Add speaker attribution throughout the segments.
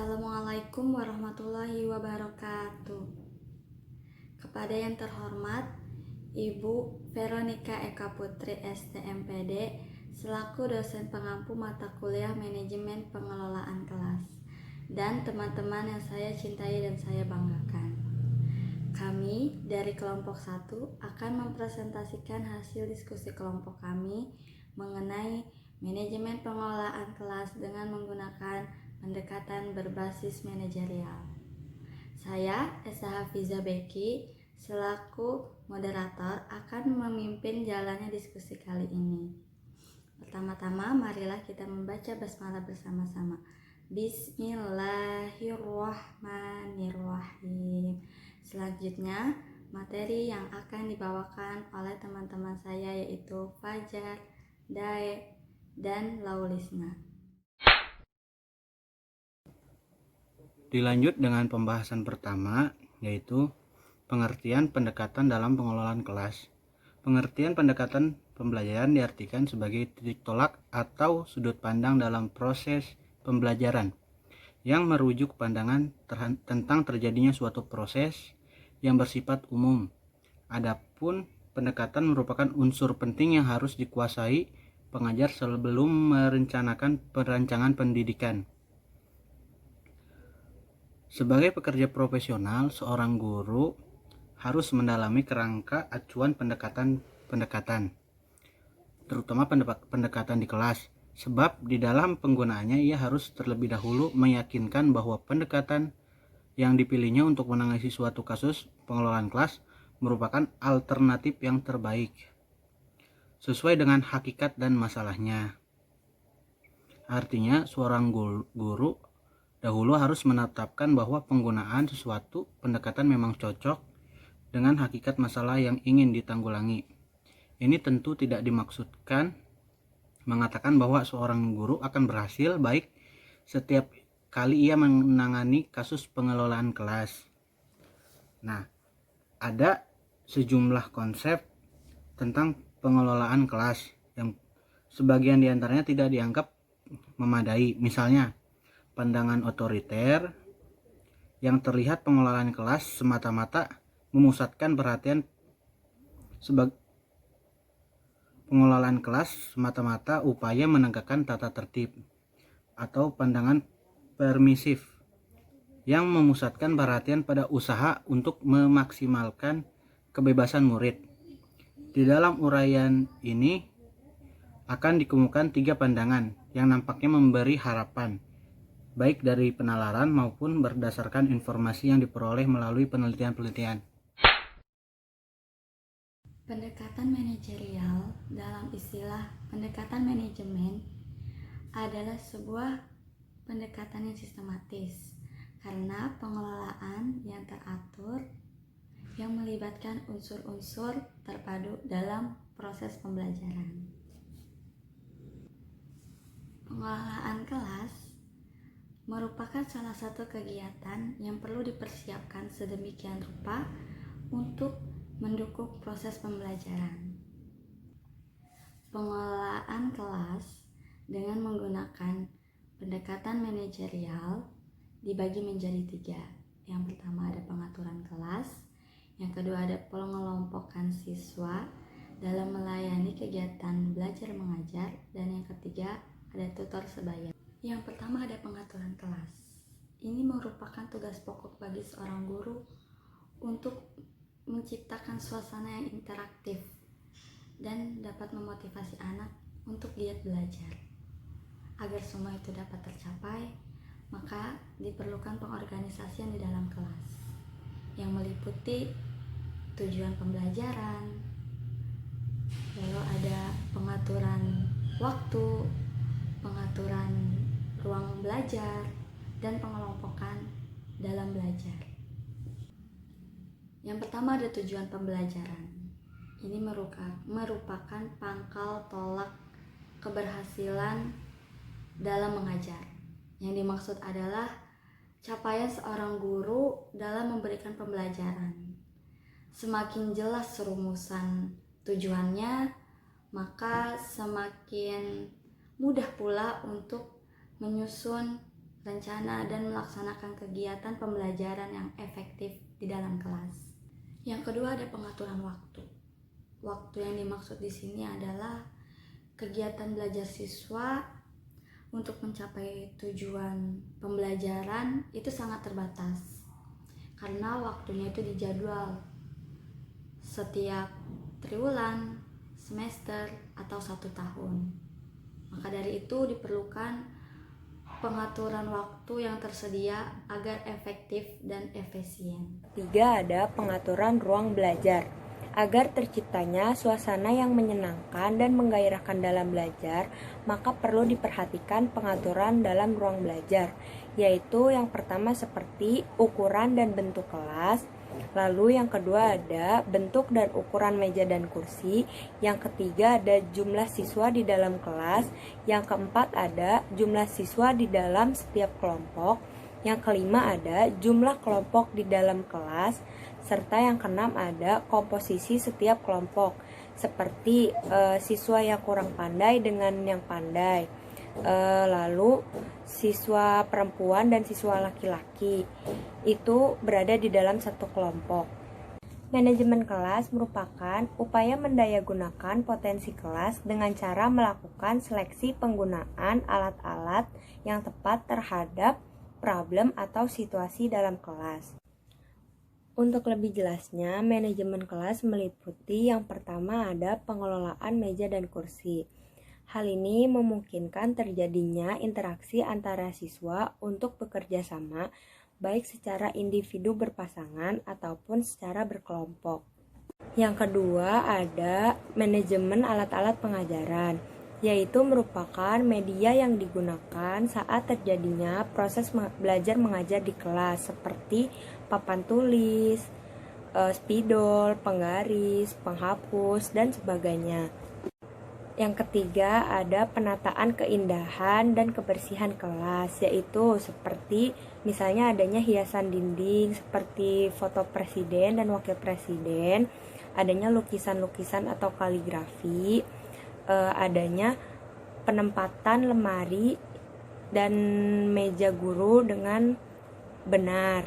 Speaker 1: Assalamualaikum warahmatullahi wabarakatuh. Kepada yang terhormat Ibu Veronica Eka Putri STMPD selaku dosen pengampu mata kuliah Manajemen Pengelolaan Kelas, dan teman-teman yang saya cintai dan saya banggakan. Kami dari kelompok 1 akan mempresentasikan hasil diskusi kelompok kami mengenai manajemen pengelolaan kelas dengan menggunakan pendekatan berbasis manajerial. Saya, Esa Hafiza Beki, selaku moderator akan memimpin jalannya diskusi kali ini. Pertama-tama, marilah kita membaca basmalah bersama-sama. Bismillahirrahmanirrahim. Selanjutnya, materi yang akan dibawakan oleh teman-teman saya yaitu Fajar, Dae, dan Laulisna.
Speaker 2: Dilanjut dengan pembahasan pertama, yaitu pengertian pendekatan dalam pengelolaan kelas. Pengertian pendekatan pembelajaran diartikan sebagai titik tolak atau sudut pandang dalam proses pembelajaran yang merujuk pandangan tentang terjadinya suatu proses yang bersifat umum. Adapun pendekatan merupakan unsur penting yang harus dikuasai pengajar sebelum merencanakan perancangan pendidikan. Sebagai pekerja profesional, seorang guru harus mendalami kerangka acuan pendekatan, terutama pendekatan di kelas, sebab di dalam penggunaannya ia harus terlebih dahulu meyakinkan bahwa pendekatan yang dipilihnya untuk menangani suatu kasus pengelolaan kelas merupakan alternatif yang terbaik, sesuai dengan hakikat dan masalahnya. Artinya, seorang guru dahulu harus menetapkan bahwa penggunaan sesuatu pendekatan memang cocok dengan hakikat masalah yang ingin ditanggulangi. Ini tentu tidak dimaksudkan mengatakan bahwa seorang guru akan berhasil baik setiap kali ia menangani kasus pengelolaan kelas. Nah, ada sejumlah konsep tentang pengelolaan kelas yang sebagian diantaranya tidak dianggap memadai. Misalnya, pandangan otoriter yang terlihat pengelolaan kelas semata-mata memusatkan perhatian sebagai pengelolaan kelas semata-mata upaya menegakkan tata tertib, atau pandangan permisif yang memusatkan perhatian pada usaha untuk memaksimalkan kebebasan murid. Di dalam uraian ini akan dikemukakan 3 pandangan yang nampaknya memberi harapan, baik dari penalaran maupun berdasarkan informasi yang diperoleh melalui penelitian-penelitian.
Speaker 1: Pendekatan manajerial dalam istilah pendekatan manajemen adalah sebuah pendekatan yang sistematis karena pengelolaan yang teratur yang melibatkan unsur-unsur terpadu dalam proses pembelajaran. Pengelolaan kelas merupakan salah satu kegiatan yang perlu dipersiapkan sedemikian rupa untuk mendukung proses pembelajaran. Pengelolaan kelas dengan menggunakan pendekatan manajerial dibagi menjadi 3. Yang pertama ada pengaturan kelas, yang kedua ada pengelompokan siswa dalam melayani kegiatan belajar mengajar, dan yang ketiga ada tutor sebaya. Yang pertama ada pengaturan kelas. Ini merupakan tugas pokok bagi seorang guru untuk menciptakan suasana yang interaktif dan dapat memotivasi anak untuk giat belajar. Agar semua itu dapat tercapai, maka diperlukan pengorganisasian di dalam kelas yang meliputi tujuan pembelajaran, lalu ada pengaturan waktu, pengaturan ruang belajar, dan pengelompokan dalam belajar. Yang pertama ada tujuan pembelajaran. Ini merupakan pangkal tolak keberhasilan dalam mengajar. Yang dimaksud adalah capaian seorang guru dalam memberikan pembelajaran. Semakin jelas rumusan tujuannya, maka semakin mudah pula untuk menyusun rencana, dan melaksanakan kegiatan pembelajaran yang efektif di dalam kelas. Yang kedua ada pengaturan waktu. Waktu yang dimaksud di sini adalah kegiatan belajar siswa untuk mencapai tujuan pembelajaran itu sangat terbatas karena waktunya itu dijadwal setiap triwulan, semester, atau 1 tahun. Maka dari itu diperlukan pengaturan waktu yang tersedia agar efektif dan efisien.
Speaker 3: 3. Ada pengaturan ruang belajar. Agar terciptanya suasana yang menyenangkan dan menggairahkan dalam belajar, maka perlu diperhatikan pengaturan dalam ruang belajar, yaitu yang pertama seperti ukuran dan bentuk kelas, lalu yang kedua ada bentuk dan ukuran meja dan kursi, yang ketiga ada jumlah siswa di dalam kelas, yang keempat ada jumlah siswa di dalam setiap kelompok, yang kelima ada jumlah kelompok di dalam kelas, serta yang keenam ada komposisi setiap kelompok, seperti siswa yang kurang pandai dengan yang pandai, lalu siswa perempuan dan siswa laki-laki itu berada di dalam satu kelompok. Manajemen kelas merupakan upaya mendayagunakan potensi kelas dengan cara melakukan seleksi penggunaan alat-alat yang tepat terhadap problem atau situasi dalam kelas. Untuk lebih jelasnya, manajemen kelas meliputi yang pertama ada pengelolaan meja dan kursi. Hal ini memungkinkan terjadinya interaksi antara siswa untuk bekerja sama, baik secara individu berpasangan ataupun secara berkelompok. Yang kedua ada manajemen alat-alat pengajaran, yaitu merupakan media yang digunakan saat terjadinya proses belajar mengajar di kelas, seperti papan tulis, spidol, penggaris, penghapus, dan sebagainya. Yang ketiga ada penataan keindahan dan kebersihan kelas, yaitu seperti misalnya adanya hiasan dinding seperti foto presiden dan wakil presiden, adanya lukisan-lukisan atau kaligrafi, adanya penempatan lemari dan meja guru dengan benar,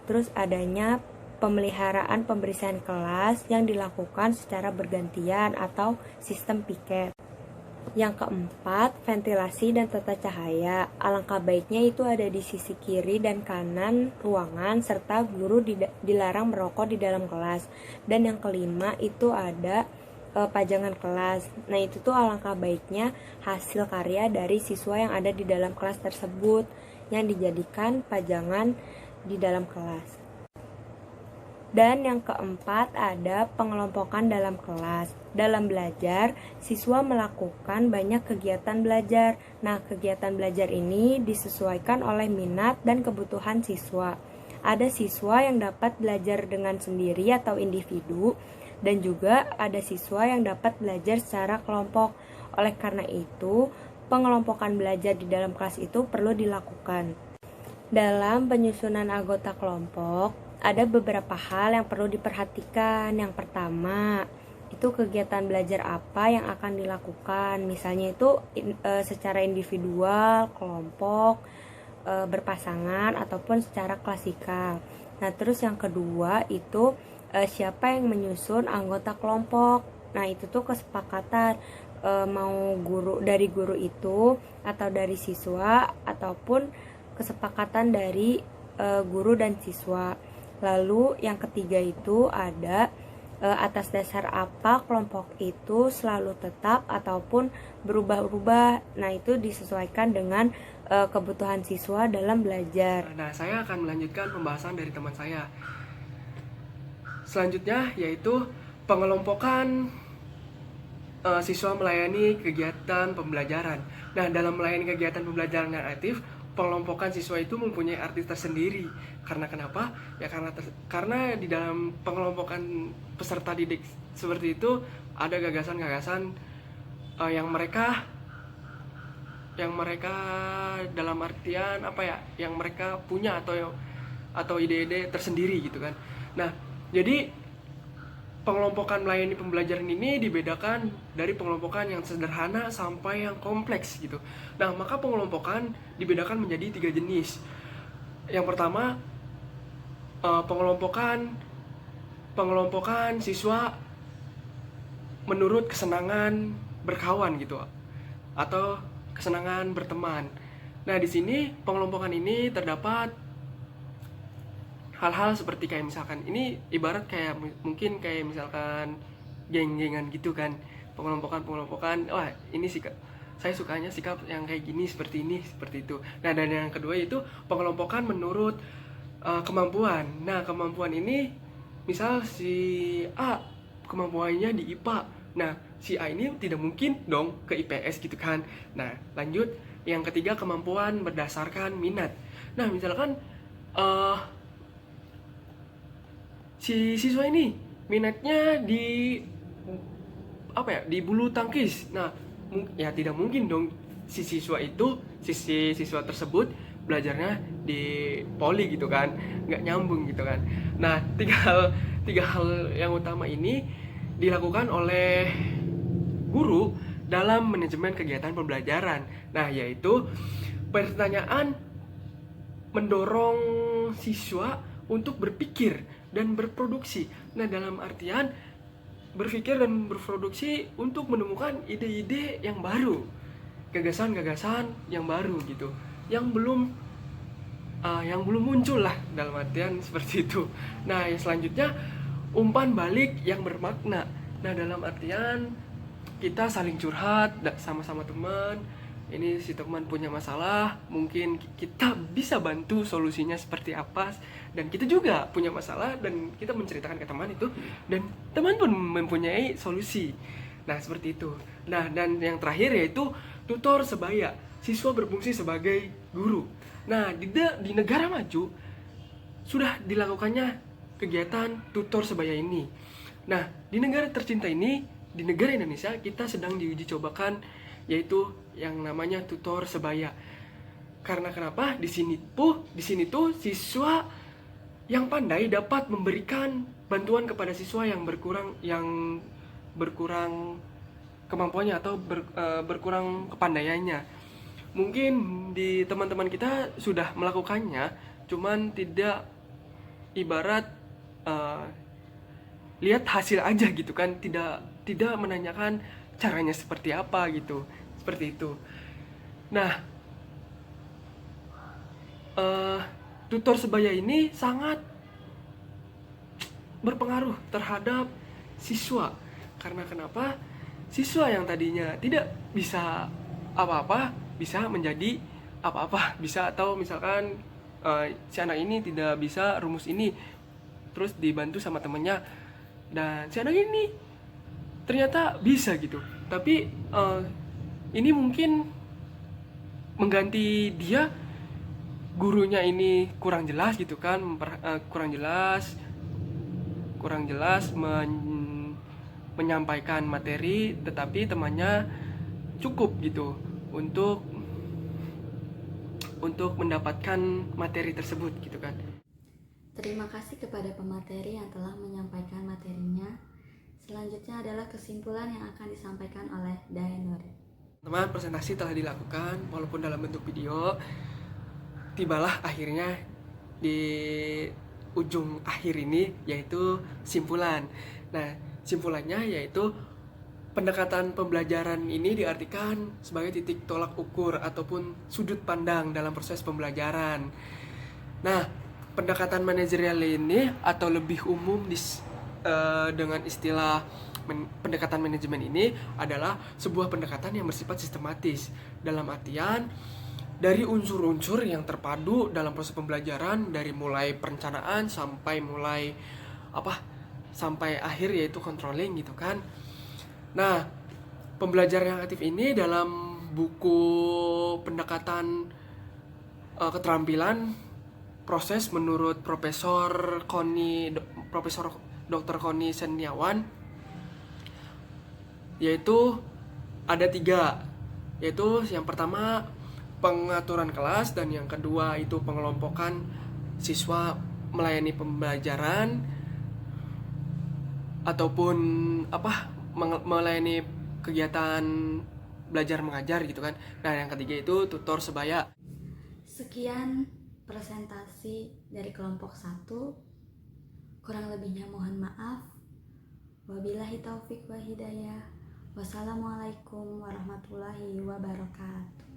Speaker 3: terus adanya pemeliharaan pembersihan kelas yang dilakukan secara bergantian atau sistem piket. Yang keempat, ventilasi dan tata cahaya. Alangkah baiknya itu ada di sisi kiri dan kanan ruangan, serta guru dilarang merokok di dalam kelas. Dan yang kelima itu ada pajangan kelas. Nah, itu tuh alangkah baiknya hasil karya dari siswa yang ada di dalam kelas tersebut yang dijadikan pajangan di dalam kelas. Dan yang keempat ada pengelompokan dalam kelas. Dalam belajar, siswa melakukan banyak kegiatan belajar. Nah, kegiatan belajar ini disesuaikan oleh minat dan kebutuhan siswa. Ada siswa yang dapat belajar dengan sendiri atau individu, dan juga ada siswa yang dapat belajar secara kelompok. Oleh karena itu, pengelompokan belajar di dalam kelas itu perlu dilakukan. Dalam penyusunan anggota kelompok, ada beberapa hal yang perlu diperhatikan. Yang pertama, itu kegiatan belajar apa yang akan dilakukan. Misalnya itu secara individual, kelompok, berpasangan, ataupun secara klasikal. Nah, terus yang kedua itu siapa yang menyusun anggota kelompok. Nah, itu tuh kesepakatan mau dari guru itu atau dari siswa, ataupun kesepakatan dari guru dan siswa. Lalu yang ketiga itu ada atas dasar apa kelompok itu selalu tetap ataupun berubah-ubah. Nah, itu disesuaikan dengan kebutuhan siswa dalam belajar.
Speaker 4: Nah, saya akan melanjutkan pembahasan dari teman saya. Selanjutnya yaitu pengelompokan siswa melayani kegiatan pembelajaran. Nah, dalam melayani kegiatan pembelajaran yang aktif, pengelompokan siswa itu mempunyai arti tersendiri. Karena kenapa? Ya karena di dalam pengelompokan peserta didik seperti itu ada gagasan-gagasan yang mereka dalam artian apa ya? Yang mereka punya atau ide-ide tersendiri gitu kan. Nah, jadi pengelompokan melayani pembelajaran ini dibedakan dari pengelompokan yang sederhana sampai yang kompleks gitu. Nah, maka pengelompokan dibedakan menjadi 3 jenis. Yang pertama, pengelompokan siswa menurut kesenangan berkawan gitu, atau kesenangan berteman. Nah, di sini pengelompokan ini terdapat hal-hal seperti kayak misalkan ini ibarat kayak mungkin kayak misalkan geng-gengan gitu kan, pengelompokan, wah ini sikap saya sukanya sikap yang kayak gini, seperti ini, seperti itu. Nah, dan yang kedua itu pengelompokan menurut kemampuan. Nah, kemampuan ini misal si A kemampuannya di IPA, nah si A ini tidak mungkin dong ke IPS gitu kan. Nah, lanjut yang ketiga, kemampuan berdasarkan minat. Nah, misalkan si siswa ini minatnya di di bulu tangkis. Nah, ya tidak mungkin dong si siswa tersebut belajarnya di poli gitu kan, nggak nyambung gitu kan. Nah, tiga hal yang utama ini dilakukan oleh guru dalam manajemen kegiatan pembelajaran. Nah, yaitu pertanyaan mendorong siswa untuk berpikir dan berproduksi. Nah, dalam artian berpikir dan berproduksi untuk menemukan ide-ide yang baru, gagasan-gagasan yang baru gitu, yang belum muncul lah, dalam artian seperti itu. Nah, yang selanjutnya umpan balik yang bermakna. Nah, dalam artian kita saling curhat sama-sama teman. Ini si teman punya masalah, mungkin kita bisa bantu solusinya seperti apa, dan kita juga punya masalah dan kita menceritakan ke teman itu, dan teman pun mempunyai solusi. Nah, seperti itu. Nah, dan yang terakhir yaitu tutor sebaya. Siswa berfungsi sebagai guru. Nah, di negara maju sudah dilakukannya kegiatan tutor sebaya ini. Nah, di negara tercinta ini, di negara Indonesia, kita sedang diuji cobakan yaitu yang namanya tutor sebaya. Karena kenapa? Di sini tuh siswa yang pandai dapat memberikan bantuan kepada siswa yang berkurang kemampuannya atau berkurang kepandaiannya. Mungkin di teman-teman kita sudah melakukannya, cuman tidak ibarat lihat hasil aja gitu kan, tidak menanyakan caranya seperti apa gitu, seperti itu. Nah, tutor sebaya ini sangat berpengaruh terhadap siswa. Karena kenapa? Siswa yang tadinya tidak bisa apa-apa bisa menjadi apa-apa, bisa, atau misalkan si anak ini tidak bisa rumus ini, terus dibantu sama temennya, dan si anak ini ternyata bisa gitu. Tapi ini mungkin mengganti dia, gurunya ini kurang jelas gitu kan, kurang jelas menyampaikan materi, tetapi temannya cukup gitu untuk mendapatkan materi tersebut gitu kan.
Speaker 1: Terima kasih kepada pemateri yang telah menyampaikan materinya. Selanjutnya adalah kesimpulan yang akan disampaikan oleh Dayanur.
Speaker 4: Teman, presentasi telah dilakukan walaupun dalam bentuk video. Tibalah akhirnya di ujung akhir ini, yaitu simpulan. Nah, simpulannya yaitu pendekatan pembelajaran ini diartikan sebagai titik tolak ukur ataupun sudut pandang dalam proses pembelajaran. Nah, pendekatan manajerial ini atau lebih umum dengan istilah pendekatan manajemen ini adalah sebuah pendekatan yang bersifat sistematis, dalam artian dari unsur-unsur yang terpadu dalam proses pembelajaran, dari mulai perencanaan sampai akhir, yaitu controlling gitu kan. Nah, pembelajaran yang aktif ini dalam buku pendekatan keterampilan proses menurut Profesor Dr. Koni Seniawan, yaitu ada 3, yaitu yang pertama pengaturan kelas, dan yang kedua itu pengelompokan siswa melayani pembelajaran, ataupun melayani kegiatan belajar mengajar gitu kan. Nah, yang ketiga itu tutor sebaya.
Speaker 1: Sekian presentasi dari kelompok 1. Kurang lebihnya mohon maaf. Wabillahi taufik wa hidayah. Wassalamualaikum warahmatullahi wabarakatuh.